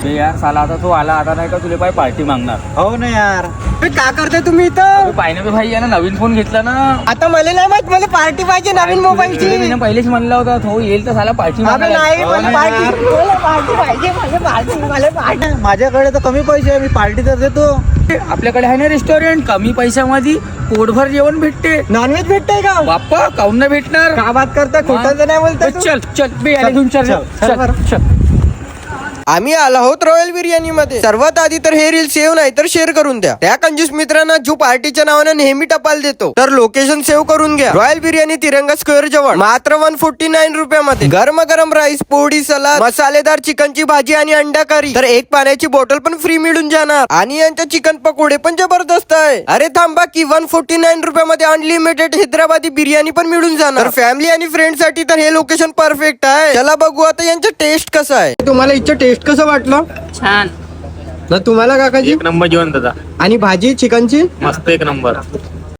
बे यार साला आता तो आला आता नाही का तुला पाय पार्टी मागणार. हो ना यार. काय करताय तुम्ही इथं? पाहिजे ना भाई यानं नवीन फोन घेतला ना. आता मला नाही माहित, मला पार्टी पाहिजे नवीन मोबाईलची. मी पहिलेच म्हणला होता तो येईल तर साला पार्टी अबे नाही, मला पार्टी पाहिजे. मला पार्टी. माझ्याकडे तर कमी पैसे आहे, मी पार्टी तर देतो. आपल्याकडे आहे ना रेस्टॉरंट कमी पैशामध्ये पोटभर जेवण भेटते. नॉनव्हेज भेटतंय का? बाप्पा काऊन नाही भेटणार. का बात करता, खोटं तर नाही बोलता तू? चल चल बे याला घेऊन चल चल बरं. चल. आम्ही आलो आहोत रॉयल बिर्याणी मध्ये. सर्वात आधी तर हे रील सेव्ह नाही तर शेअर करून द्या. त्या कंजूस मित्रांना जो पार्टीच्या नावानं नेहमी टपाल देतो, तर लोकेशन सेव्ह करून घ्या. रॉयल बिर्याणी तिरंगा स्क्वेअर जवळ, मात्र 149 रुपयामध्ये गरम गरम राईस, पोळी, सलाद, मसालेदार चिकनची भाजी आणि अंडा करी, तर एक पाण्याची बॉटल पण फ्री मिळून जाणार. आणि यांच्या चिकन पकोडे पण जबरदस्त आहे. अरे थांबा की 149 रुपयामध्ये अनलिमिटेड हैदराबादी बिर्याणी पण मिळून जाणार. तर फॅमिली आणि फ्रेंड साठी तर हे लोकेशन परफेक्ट आहे. चला बघू आता यांचं टेस्ट कसं आहे. तुम्हाला इथचं टेस्ट कसं वाटलं? छान ना तुम्हाला काकाजी? एक नंबर जेवण दादा आणि भाजी चिकनची मस्त एक नंबर.